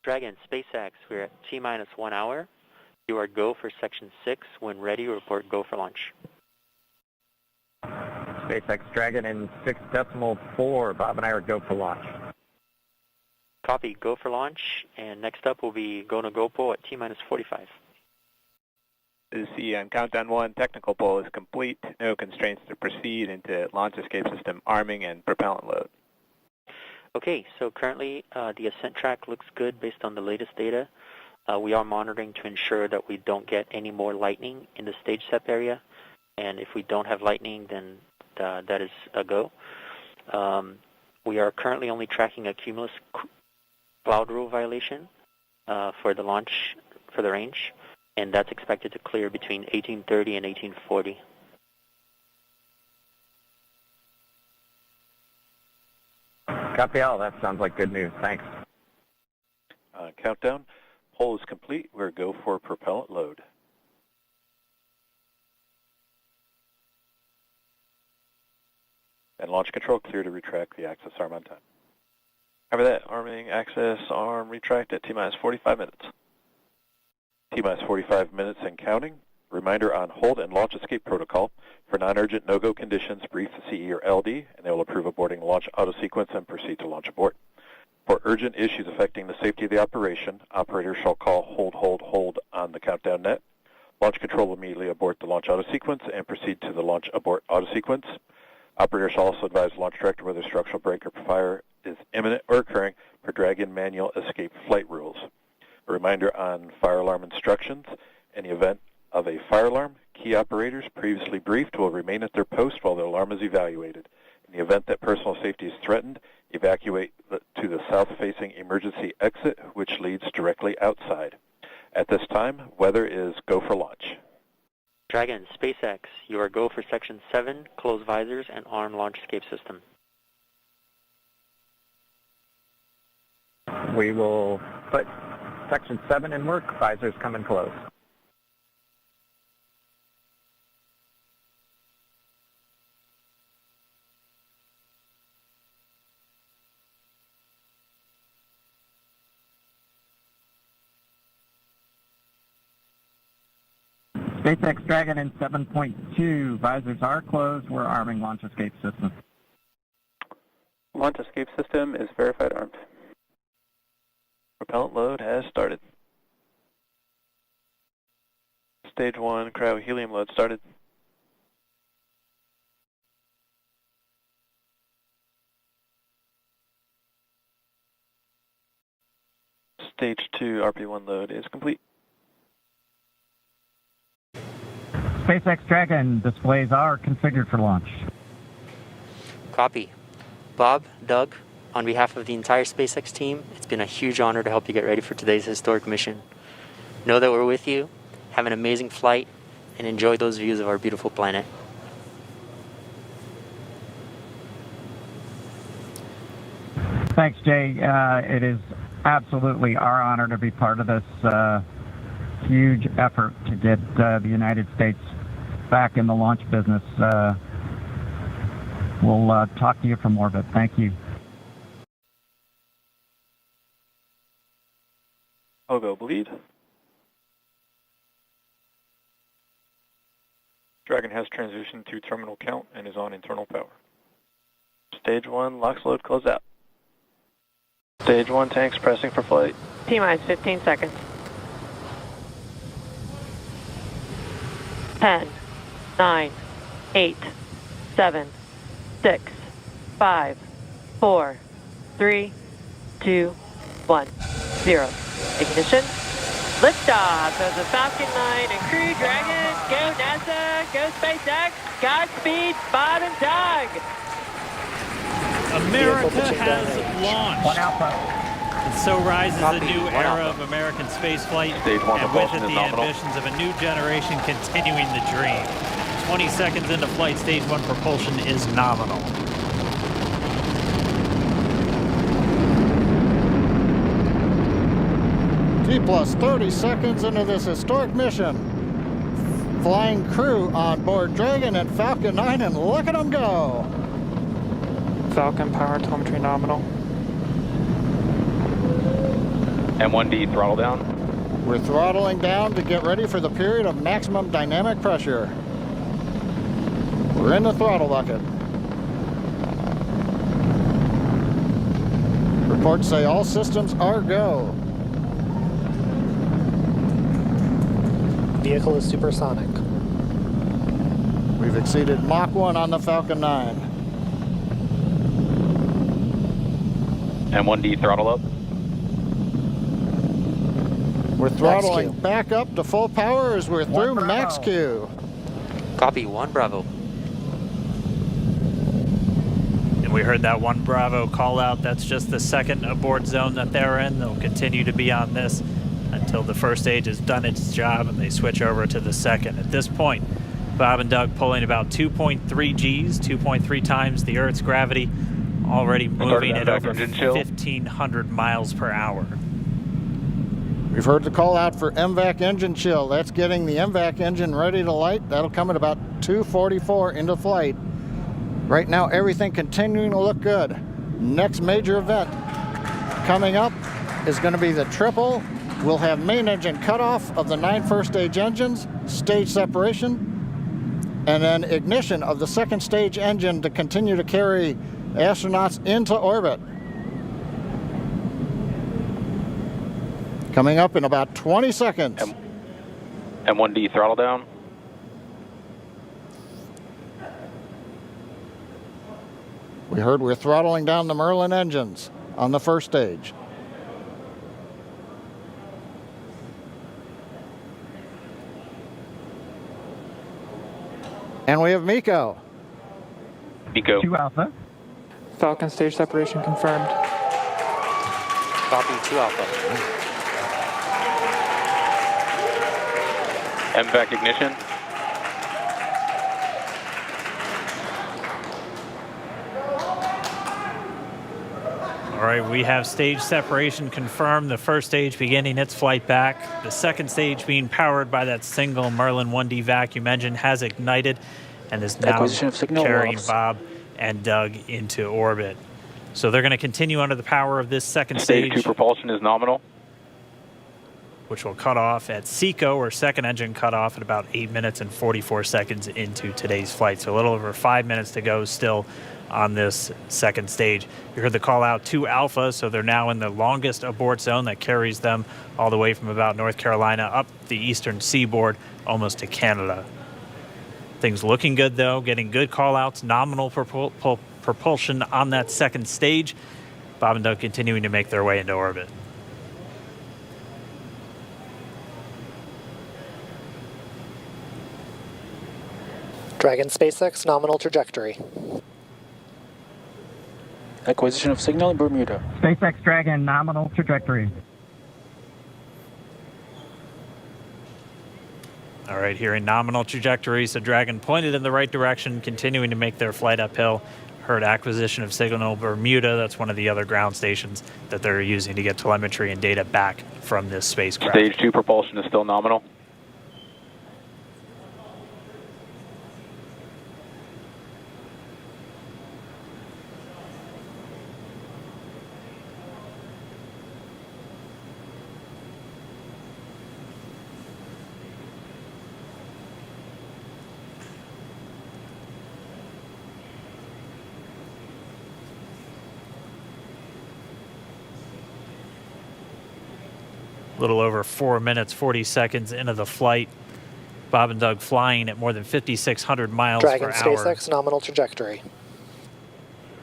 Dragon, SpaceX, we're at T-minus 1 hour. You are go for section 6. When ready, report go for launch. SpaceX Dragon in 6.4. Bob and I are go for launch. Copy, go for launch. And next up will be go to GoPro at T-minus 45. This is on countdown 1. Technical pull is complete. No constraints to proceed into launch escape system arming and propellant load. Okay, so currently the ascent track looks good based on the latest data. We are monitoring to ensure that we don't get any more lightning in the stage SEP area. And if we don't have lightning, then that is a go. We are currently only tracking a cumulus cloud rule violation for the launch, for the range, and that's expected to clear between 1830 and 1840. Copy all. That sounds like good news. Thanks. Countdown. Poll is complete. We're go for propellant load. And launch control clear to retract the access arm on time. After that, arming access arm retract at T-minus 45 minutes. T-minus 45 minutes and counting. Reminder on hold and launch escape protocol. For non-urgent no-go conditions, brief the CE or LD, and they will approve aborting launch auto-sequence and proceed to launch abort. For urgent issues affecting the safety of the operation, operators shall call hold on the countdown net. Launch control will immediately abort the launch auto-sequence and proceed to the launch abort auto-sequence. Operators shall also advise launch director whether structural break or fire is imminent or occurring per Dragon manual escape flight rules. A reminder on fire alarm instructions. In the event of a fire alarm, key operators previously briefed will remain at their post while the alarm is evaluated. In the event that personal safety is threatened, evacuate to the south-facing emergency exit, which leads directly outside. At this time, weather is go for launch. Dragon, SpaceX, you are go for section 7, close visors and arm launch escape system. We will put section 7 in work. Visors come in close. SpaceX Dragon in 7.2. Visors are closed. We're arming launch escape system. Launch escape system is verified armed. Propellant load has started. Stage 1 cryo helium load started. Stage 2 RP1 load is complete. SpaceX Dragon displays are configured for launch. Copy. Bob, Doug, on behalf of the entire SpaceX team, it's been a huge honor to help you get ready for today's historic mission. Know that we're with you, have an amazing flight, and enjoy those views of our beautiful planet. Thanks, Jay. It is absolutely our honor to be part of this huge effort to get the United States back in the launch business. We'll talk to you for more of it. Thank you. I'll go bleed. Dragon has transitioned to terminal count and is on internal power. Stage 1, LOX load close out. Stage 1 tanks pressing for flight. T-minus 15 seconds. 10, 9, 8, 7, 6, 5, 4, 3, 2, 1, 0. Ignition. Liftoff of the Falcon 9 and Crew Dragon. Go NASA, go SpaceX. Godspeed, Bob and Doug. America has launched. One Alpha. And so rises a new era of American spaceflight, and with it the ambitions of a new generation continuing the dream. 20 seconds into flight, stage 1 propulsion is nominal. T plus 30 seconds into this historic mission. Flying crew on board Dragon and Falcon 9, and look at them go. Falcon power telemetry nominal. M1D, throttle down. We're throttling down to get ready for the period of maximum dynamic pressure. We're in the throttle bucket. Reports say all systems are go. Vehicle is supersonic. We've exceeded Mach 1 on the Falcon 9. M1D, throttle up. We're throttling back up to full power as we're through max Q. Copy, 1 Bravo. And we heard that 1 Bravo call out. That's just the second abort zone that they're in. They'll continue to be on this until the first stage has done its job and they switch over to the second. At this point, Bob and Doug pulling about 2.3 Gs, 2.3 times the Earth's gravity, already moving at over 1,500 miles per hour. We've heard the call out for MVAC engine chill. That's getting the MVAC engine ready to light. That'll come at about 2:44 into flight. Right now, everything continuing to look good. Next major event coming up is going to be the triple. We'll have main engine cutoff of the 9 first stage engines, stage separation, and then ignition of the second stage engine to continue to carry astronauts into orbit. Coming up in about 20 seconds. M1D, throttle down. We heard we're throttling down the Merlin engines on the first stage. And we have MECO. MECO. 2 Alpha. Falcon stage separation confirmed. Copy, 2 Alpha. MVAC ignition. All right, we have stage separation confirmed. The first stage beginning its flight back. The second stage being powered by that single Merlin 1D vacuum engine has ignited and is now carrying Bob and Doug into orbit. So they're going to continue under the power of this second stage. Stage 2 propulsion is nominal. Which will cut off at SECO, or second engine cutoff, at about 8 minutes and 44 seconds into today's flight. So a little over 5 minutes to go still on this second stage. You heard the call out 2 Alpha, so they're now in the longest abort zone that carries them all the way from about North Carolina up the eastern seaboard almost to Canada. Things looking good though, getting good call outs, nominal propulsion on that second stage. Bob and Doug continuing to make their way into orbit. Dragon SpaceX, nominal trajectory. Acquisition of signal in Bermuda. SpaceX Dragon, nominal trajectory. All right, here in nominal trajectory, so Dragon pointed in the right direction, continuing to make their flight uphill. Heard acquisition of signal Bermuda. That's one of the other ground stations that they're using to get telemetry and data back from this spacecraft. Stage 2 propulsion is still nominal. A little over 4 minutes, 40 seconds into the flight. Bob and Doug flying at more than 5,600 miles per hour. Dragon SpaceX, nominal trajectory.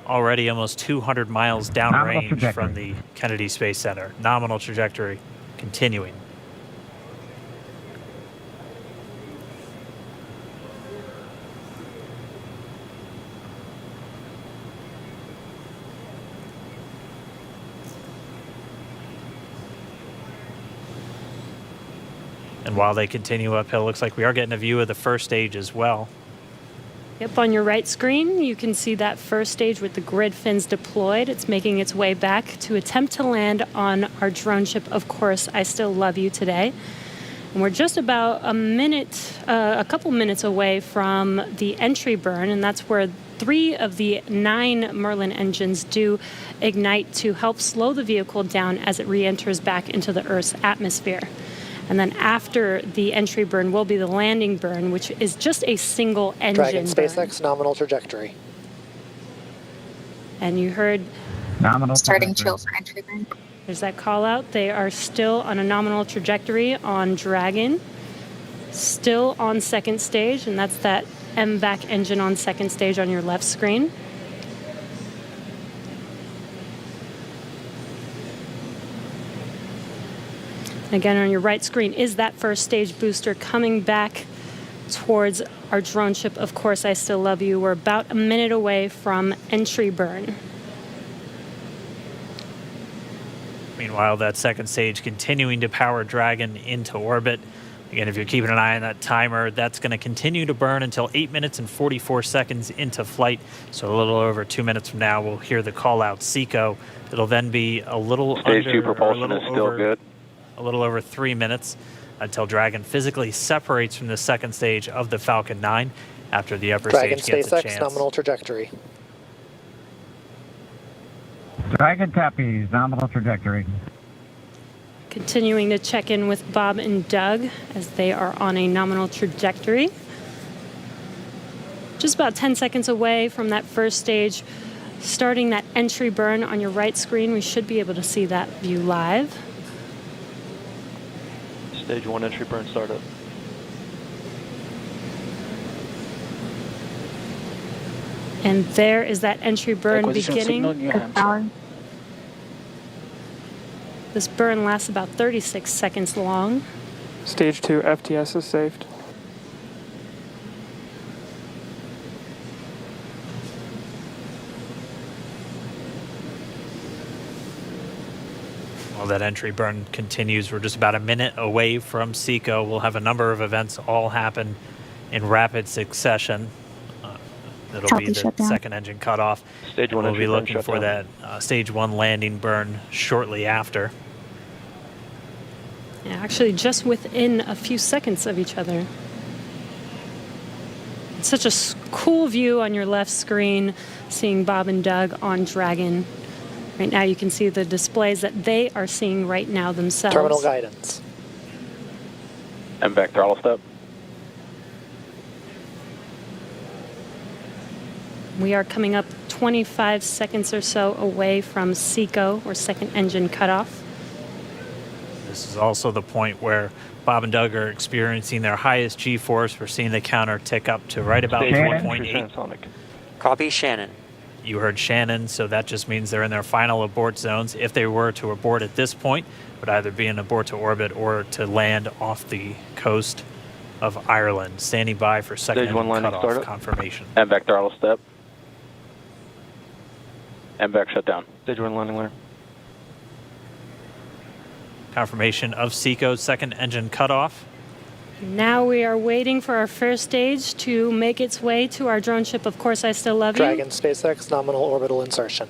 Already almost 200 miles downrange from the Kennedy Space Center. Nominal trajectory continuing. And while they continue uphill, looks like we are getting a view of the first stage as well. Yep, on your right screen, you can see that first stage with the grid fins deployed. It's making its way back to attempt to land on our drone ship, Of Course, I Still Love You Today. And we're just about a couple minutes away from the entry burn, and that's where 3 of the 9 Merlin engines do ignite to help slow the vehicle down as it re-enters back into the Earth's atmosphere. And then after the entry burn will be the landing burn, which is just a single engine Dragon SpaceX nominal trajectory. And you heard Nominal starting trajectory. chill for entry burn. there's that call out. They are still on a nominal trajectory on Dragon, still on second stage, and that's that MVAC engine on second stage on your left screen. Again, on your right screen is that first stage booster coming back towards our drone ship. Of course, I still love you. We're about a minute away from entry burn. Meanwhile, that second stage continuing to power Dragon into orbit. Again, if you're keeping an eye on that timer, that's going to continue to burn until 8 minutes and 44 seconds into flight. So a little over 2 minutes from now, we'll hear the call out SECO. It'll then be a little Stage under, 2 propulsion or a is little still over, good. A little over 3 minutes until Dragon physically separates from the second stage of the Falcon 9 after the upper Dragon stage gets a SpaceX chance. nominal trajectory. Dragon copies, nominal trajectory. Continuing to check in with Bob and Doug as they are on a nominal trajectory. Just about 10 seconds away from that first stage, starting that entry burn on your right screen. We should be able to see that view live. Stage 1 entry burn startup. And there is that entry burn Acquisition of signal in beginning. New Hampshire. This burn lasts about 36 seconds long. Stage 2 FTS is saved. While that entry burn continues, we're just about a minute away from SECO. We'll have a number of events all happen in rapid succession. It'll Healthy be the shutdown. second engine cutoff. Stage 1 We'll entry be burn looking for shutdown. that stage 1 landing burn shortly after. Yeah, actually just within a few seconds of each other. It's such a cool view on your left screen, seeing Bob and Doug on Dragon. Right now you can see the displays that they are seeing right now themselves. Terminal guidance. MVAC throttle step. We are coming up 25 seconds or so away from SECO, or second engine cutoff. This is also the point where Bob and Doug are experiencing their highest G-force. We're seeing the counter tick up to right about Stage 1 4.8. transonic. Copy, Shannon. You heard Shannon, so that just means they're in their final abort zones. If they were to abort at this point, it would either be an abort to orbit or to land off the coast of Ireland. Standing by for second Stage 1 engine landing cutoff startup. confirmation. MVAC throttle step. MVAC shutdown. Stage 1 landing layer. Confirmation of SECO's second engine cutoff. Now we are waiting for our first stage to make its way to our drone ship. Of course, I still love you. Dragon SpaceX nominal orbital insertion.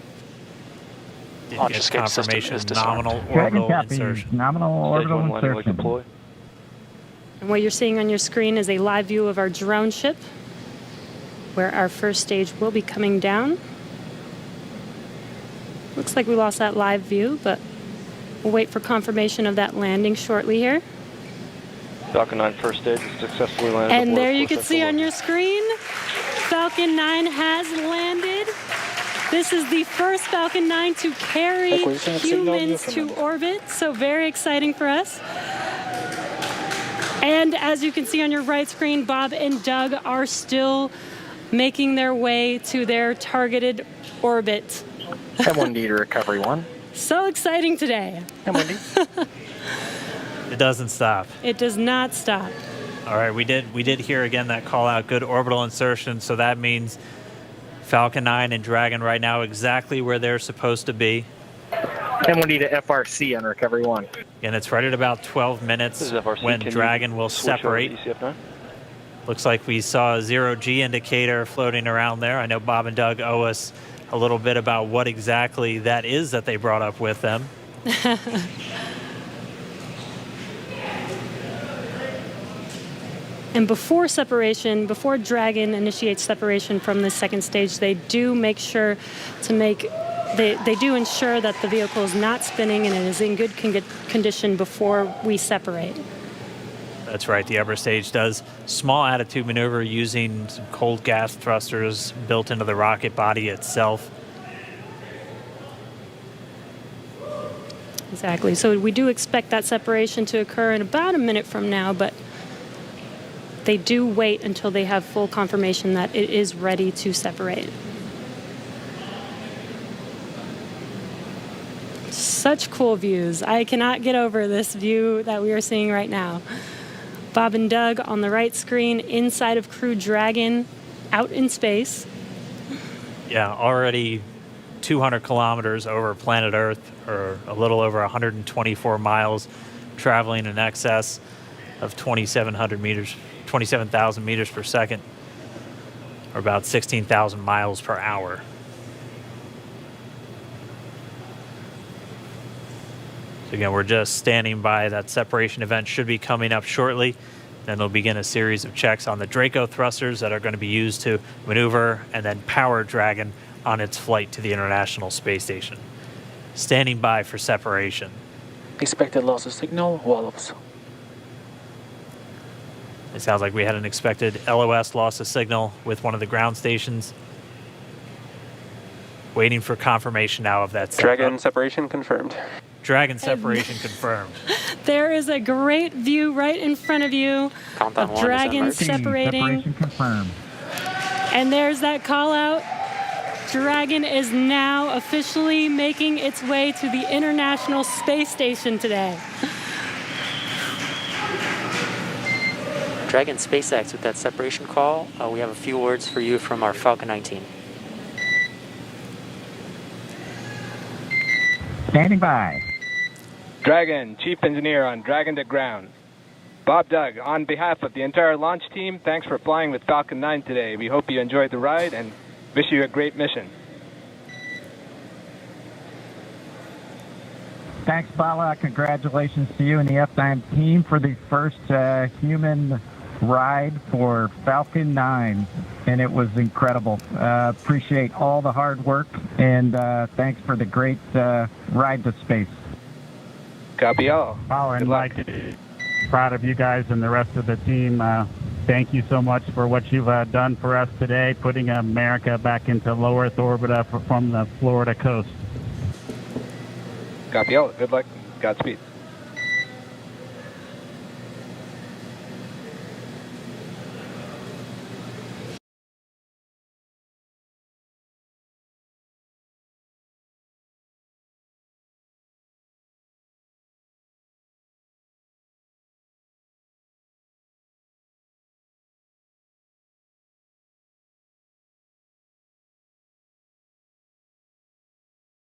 Did Launch get escape system confirmation is disarmed. nominal Dragon orbital copies, insertion. nominal Stage orbital 1 landing leg insertion. deploy. And what you're seeing on your screen is a live view of our drone ship, where our first stage will be coming down. Looks like we lost that live view, but we'll wait for confirmation of that landing shortly here. Falcon 9 first stage is successfully landed. And aboard there you full can see central on load. your screen, Falcon 9 has landed. This is the first Falcon 9 to carry Acquisition of signal in humans to Newfoundland. orbit, so very exciting for us. And as you can see on your right screen, Bob and Doug are still making their way to their targeted orbit. M1D to recovery 1. So exciting today. M1D. It doesn't stop. It does not stop. All right, we did hear again that call out, good orbital insertion, so that means Falcon 9 and Dragon right now exactly where they're supposed to be. M1D to FRC on recovery 1. And it's right at about 12 This minutes is FRC. when Can you Dragon will switch over to separate. ECF9? Looks like we saw a 0G indicator floating around there. I know Bob and Doug owe us a little bit about what exactly that is that they brought up with them. And before separation, before Dragon initiates separation from the second stage, they do make sure to they do ensure that the vehicle is not spinning and it is in good condition before we separate. That's right, the upper stage does small attitude maneuver using some cold gas thrusters built into the rocket body itself. Exactly. So we do expect that separation to occur in about a minute from now, but they do wait until they have full confirmation that it is ready to separate. Such cool views. I cannot get over this view that we are seeing right now. Bob and Doug on the right screen, inside of Crew Dragon, out in space. Yeah, already 200 kilometers over planet Earth, or a little over 124 miles, traveling in excess of 27,000 meters per second, or about 16,000 miles per hour. So again, we're just standing by. That separation event should be coming up shortly. Then they'll begin a series of checks on the Draco thrusters that are going to be used to maneuver and then power Dragon on its flight to the International Space Station. Standing by for separation. Expected loss of signal, wallops. It sounds like we had an expected LOS loss of signal with one of the ground stations. Waiting for confirmation now of that. Dragon separation confirmed. Dragon separation confirmed. There is a great view right in front of you of Dragon separating. Separation confirmed. And there's that call out. Dragon is now officially making its way to the International Space Station today. Dragon SpaceX with that separation call. We have a few words for you from our Falcon 19. Standing by. Dragon, Chief Engineer on Dragon to ground. Bob Doug, on behalf of the entire launch team, thanks for flying with Falcon 9 today. We hope you enjoyed the ride and wish you a great mission. Thanks, Bala. Congratulations to you and the F9 team for the first human ride for Falcon 9. And it was incredible. Appreciate all the hard work, and thanks for the great ride to space. Copy all. Bala and Mike, proud of you guys and the rest of the team. Thank you so much for what you've done for us today, putting America back into low Earth orbit from the Florida coast. Copy all. Good luck. Godspeed.